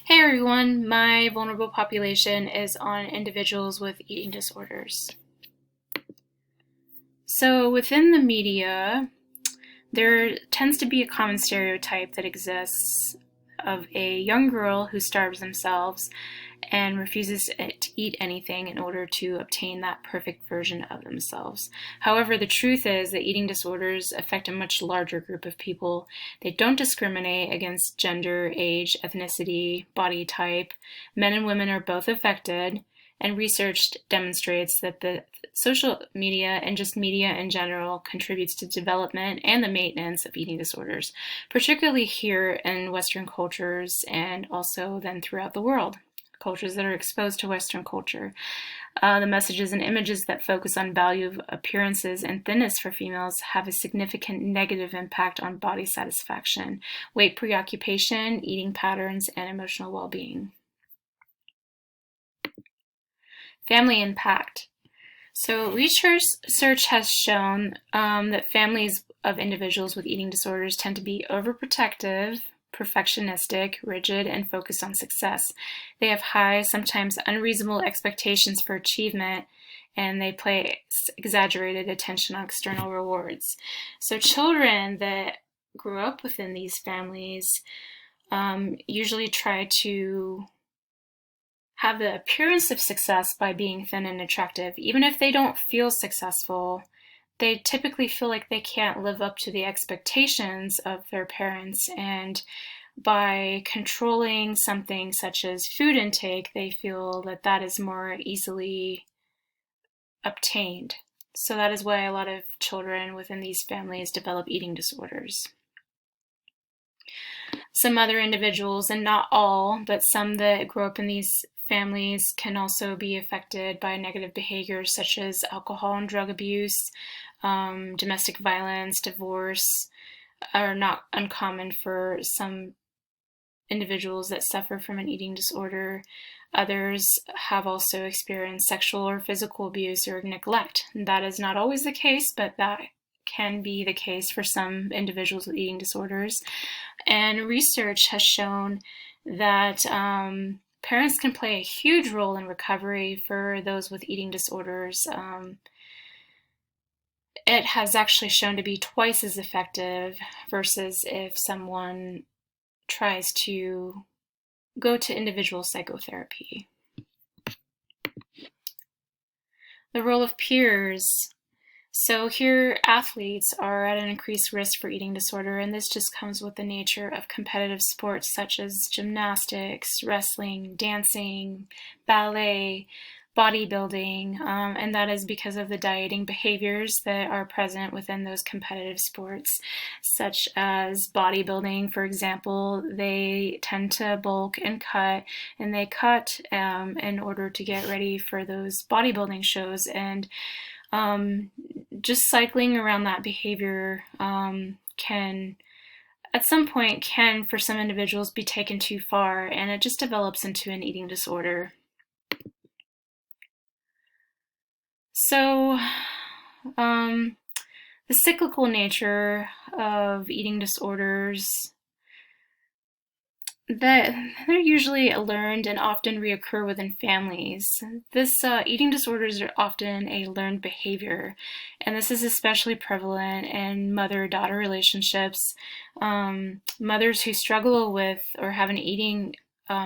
Hey everyone, my vulnerable population is on individuals with eating disorders. So within the media, there tends to be a common stereotype that exists of a young girl who starves themselves and refuses to eat anything in order to obtain that perfect version of themselves. However, the truth is that eating disorders affect a much larger group of people. They don't discriminate against gender, age, ethnicity, body type. Men and women are both affected, and research demonstrates that the social media and just media in general contributes to development and the maintenance of eating disorders, particularly here in Western cultures and also then throughout the world. Cultures that are exposed to Western culture. The messages and images that focus on value of appearances and thinness for females have a significant negative impact on body satisfaction, weight preoccupation, eating patterns, and emotional well-being. Family impact. So research has shown that families of individuals with eating disorders tend to be overprotective, perfectionistic, rigid, and focused on success. They have high, sometimes unreasonable expectations for achievement, and they place exaggerated attention on external rewards. So children that grew up within these families usually try to have the appearance of success by being thin and attractive. Even if they don't feel successful, they typically feel like they can't live up to the expectations of their parents, and by controlling something such as food intake, they feel that that is more easily obtained. So that is why a lot of children within these families develop eating disorders. Some other individuals, and not all, but some that grow up in these families can also be affected by negative behaviors such as alcohol and drug abuse, domestic violence, divorce, are not uncommon for some individuals that suffer from an eating disorder. Others have also experienced sexual or physical abuse or neglect. That is not always the case, but that can be the case for some individuals with eating disorders. And research has shown that parents can play a huge role in recovery for those with eating disorders. It has actually shown to be twice as effective versus if someone tries to go to individual psychotherapy. The role of peers. So here, athletes are at an increased risk for eating disorder, and this just comes with the nature of competitive sports such as gymnastics, wrestling, dancing, ballet, bodybuilding, and that is because of the dieting behaviors that are present within those competitive sports, such as bodybuilding, for example. They tend to bulk and cut, and they cut in order to get ready for those bodybuilding shows, and just cycling around that behavior can, at some point, for some individuals be taken too far, and it just develops into an eating disorder. So the cyclical nature of eating disorders, that they're usually learned and often reoccur within families. Eating disorders are often a learned behavior, and this is especially prevalent in mother-daughter relationships. Mothers who struggle with or have an eating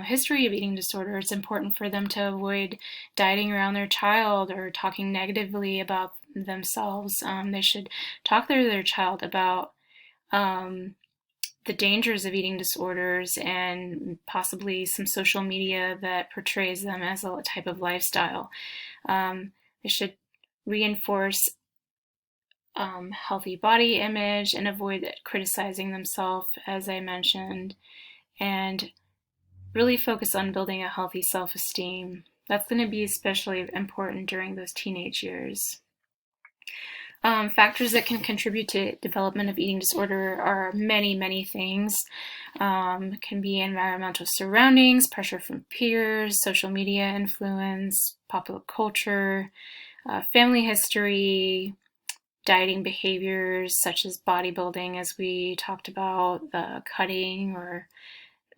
history of eating disorder, it's important for them to avoid dieting around their child or talking negatively about themselves. They should talk to their child about the dangers of eating disorders and possibly some social media that portrays them as a type of lifestyle. They should reinforce healthy body image and avoid criticizing themselves, as I mentioned, and really focus on building a healthy self-esteem. That's going to be especially important during those teenage years. Factors that can contribute to development of eating disorder are many, many things. Can be environmental surroundings, pressure from peers, social media influence, popular culture, family history, dieting behaviors such as bodybuilding, as we talked about, cutting, or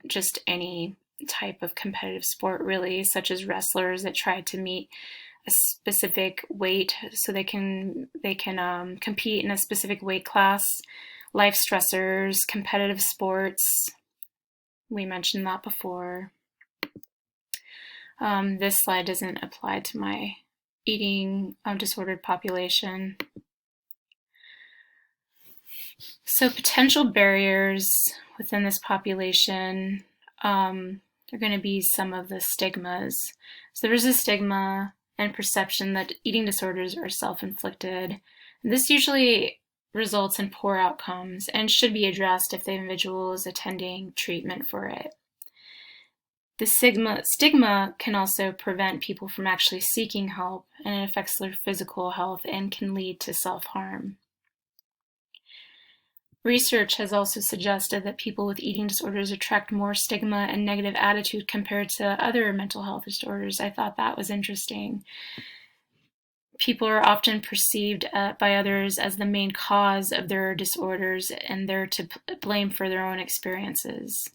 just any type of competitive sport, really, such as wrestlers that try to meet a specific weight so they can compete in a specific weight class. Life stressors, competitive sports, we mentioned that before. This slide doesn't apply to my eating disordered population. So potential barriers within this population are going to be some of the stigmas. So there's a stigma and perception that eating disorders are self-inflicted. This usually results in poor outcomes and should be addressed if the individual is attending treatment for it. The stigma can also prevent people from actually seeking help, and it affects their physical health and can lead to self-harm. Research has also suggested that people with eating disorders attract more stigma and negative attitude compared to other mental health disorders. I thought that was interesting. People are often perceived by others as the main cause of their disorders, and they're to blame for their own experiences.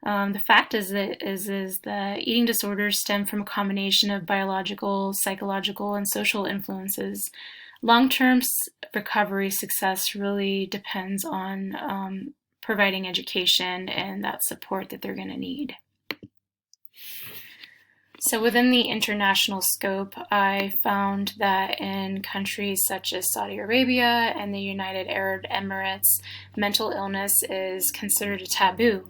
The fact is that eating disorders stem from a combination of biological, psychological, and social influences. Long-term recovery success really depends on providing education and that support that they're going to need. So within the international scope, I found that in countries such as Saudi Arabia and the United Arab Emirates, mental illness is considered a taboo.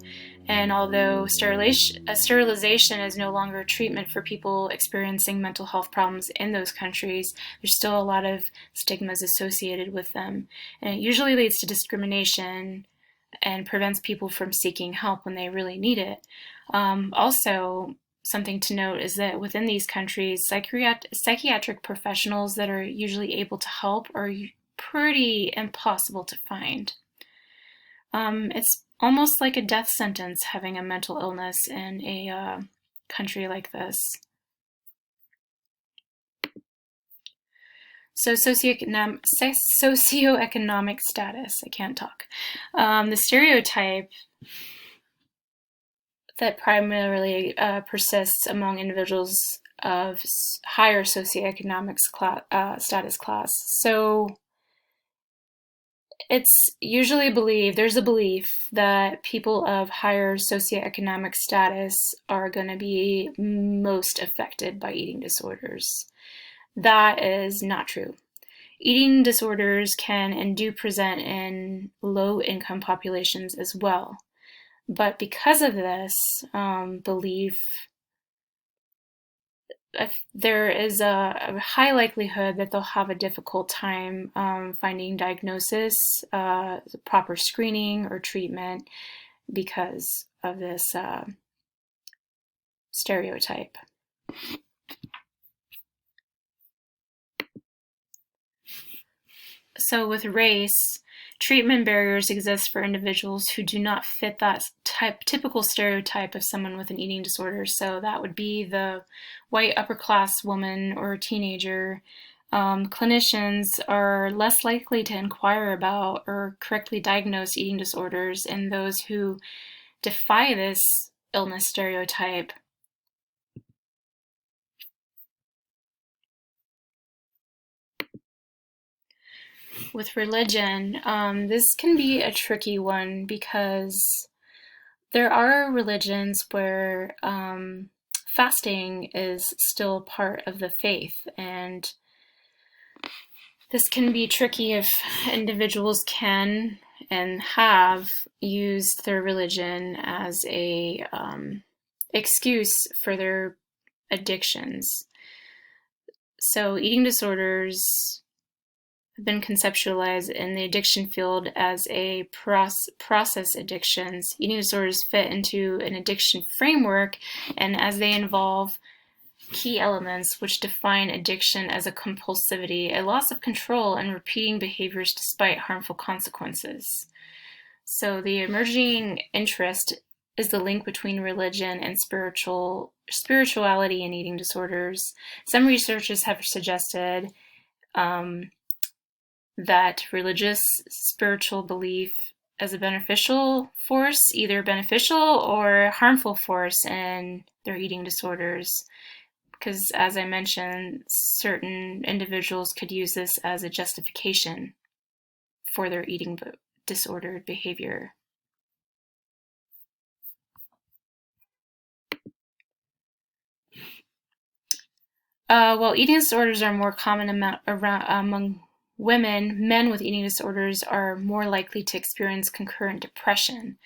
And although sterilization is no longer a treatment for people experiencing mental health problems in those countries, there's still a lot of stigmas associated with them. And it usually leads to discrimination and prevents people from seeking help when they really need it. Also, something to note is that within these countries, psychiatric professionals that are usually able to help are pretty impossible to find. It's almost like a death sentence having a mental illness in a country like this. So socioeconomic status, I can't talk. The stereotype that primarily persists among individuals of higher socioeconomic status class. So it's usually there's a belief that people of higher socioeconomic status are going to be most affected by eating disorders. That is not true. Eating disorders can and do present in low-income populations as well. But because of this belief, there is a high likelihood that they'll have a difficult time finding diagnosis, proper screening, or treatment because of this stereotype. So with race, treatment barriers exist for individuals who do not fit that typical stereotype of someone with an eating disorder. So that would be the white upper-class woman or teenager. Clinicians are less likely to inquire about or correctly diagnose eating disorders, and those who defy this illness stereotype with religion, this can be a tricky one because there are religions where fasting is still part of the faith, and this can be tricky if individuals can and have used their religion as a excuse for their addictions. So eating disorders have been conceptualized in the addiction field as a process addictions. Eating disorders fit into an addiction framework, and as they involve key elements which define addiction as a compulsivity, a loss of control, and repeating behaviors despite harmful consequences. So the emerging interest is the link between religion and spirituality in eating disorders. Some researchers have suggested that religious spiritual belief as a beneficial force, either beneficial or harmful force in their eating disorders. Because, as I mentioned, certain individuals could use this as a justification for their eating disordered behavior. While eating disorders are more common among women, men with eating disorders are more likely to experience concurrent depression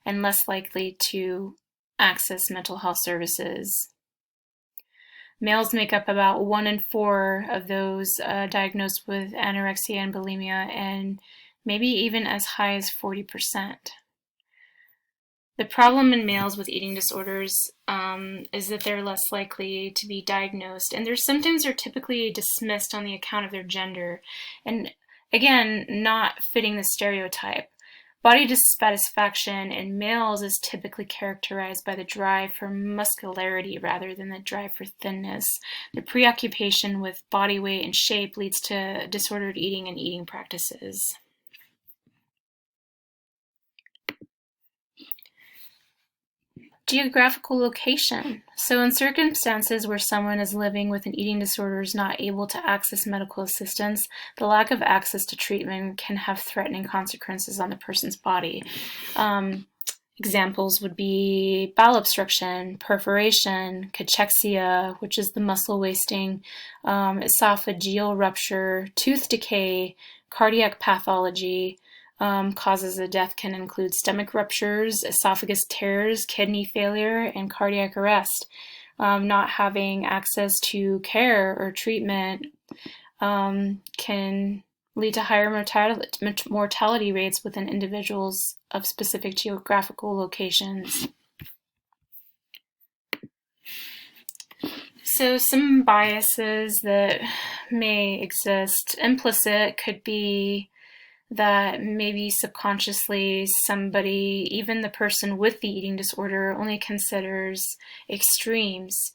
and less likely to access mental health services. Males make up about 1 in 4 of those diagnosed with anorexia and bulimia, and maybe even as high as 40%. The problem in males with eating disorders is that they're less likely to be diagnosed, and their symptoms are typically dismissed on the account of their gender, and again, not fitting the stereotype. Body dissatisfaction in males is typically characterized by the drive for muscularity rather than the drive for thinness. The preoccupation with body weight and shape leads to disordered eating and eating practices. Geographical location. So in circumstances where someone is living with an eating disorder is not able to access medical assistance, the lack of access to treatment can have threatening consequences on the person's body. Examples would be bowel obstruction, perforation, cachexia, which is the muscle wasting, esophageal rupture, tooth decay, cardiac pathology. Causes of death can include stomach ruptures, esophagus tears, kidney failure, and cardiac arrest. Not having access to care or treatment can lead to higher mortality rates within individuals of specific geographical locations. So some biases that may exist. Implicit could be that maybe subconsciously somebody, even the person with the eating disorder, only considers extremes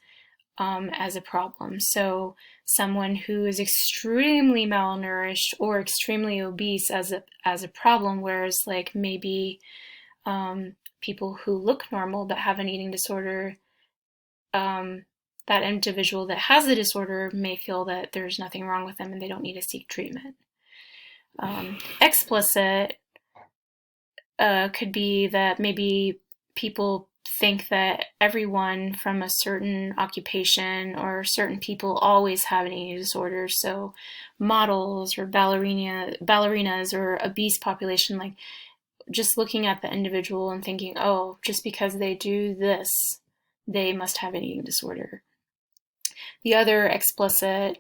as a problem. So someone who is extremely malnourished or extremely obese as a problem, whereas like maybe people who look normal but have an eating disorder, that individual that has the disorder may feel that there's nothing wrong with them and they don't need to seek treatment. Explicit could be that maybe people think that everyone from a certain occupation or certain people always have an eating disorder. So models or ballerinas or obese population, like just looking at the individual and thinking, oh, just because they do this, they must have an eating disorder. The other explicit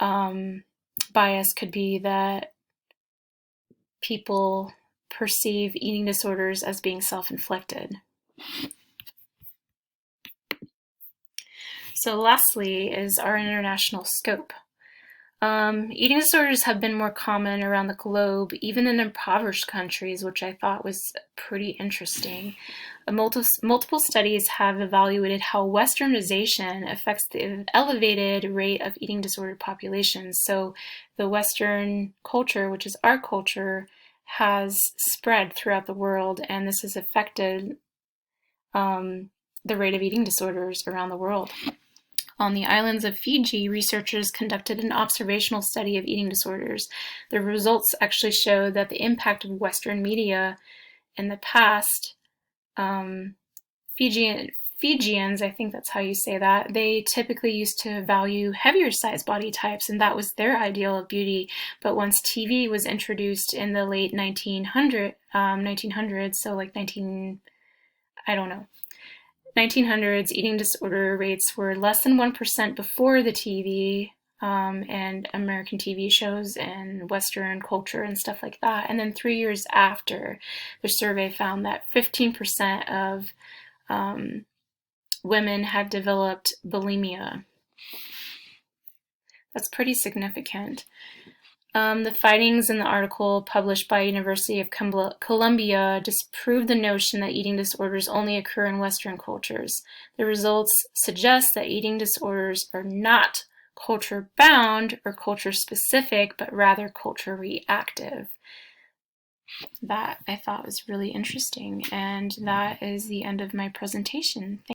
bias could be that people perceive eating disorders as being self-inflicted. So lastly is our international scope. Eating disorders have been more common around the globe, even in impoverished countries, which I thought was pretty interesting. Multiple studies have evaluated how Westernization affects the elevated rate of eating disordered populations. So the Western culture, which is our culture, has spread throughout the world, and this has affected the rate of eating disorders around the world. On the islands of Fiji, researchers conducted an observational study of eating disorders. The results actually showed that the impact of Western media in the past, Fijians, I think that's how you say that, they typically used to value heavier sized body types, and that was their ideal of beauty. But once TV was introduced in the late 1900s, so like 1900s, eating disorder rates were less than 1% before the TV and American TV shows and Western culture and stuff like that. And then 3 years after, the survey found that 15% of women had developed bulimia. That's pretty significant. The findings in the article published by University of Columbia disproved the notion that eating disorders only occur in Western cultures. The results suggest that eating disorders are not culture-bound or culture-specific, but rather culture-reactive. that I thought was really interesting. And that is the end of my presentation.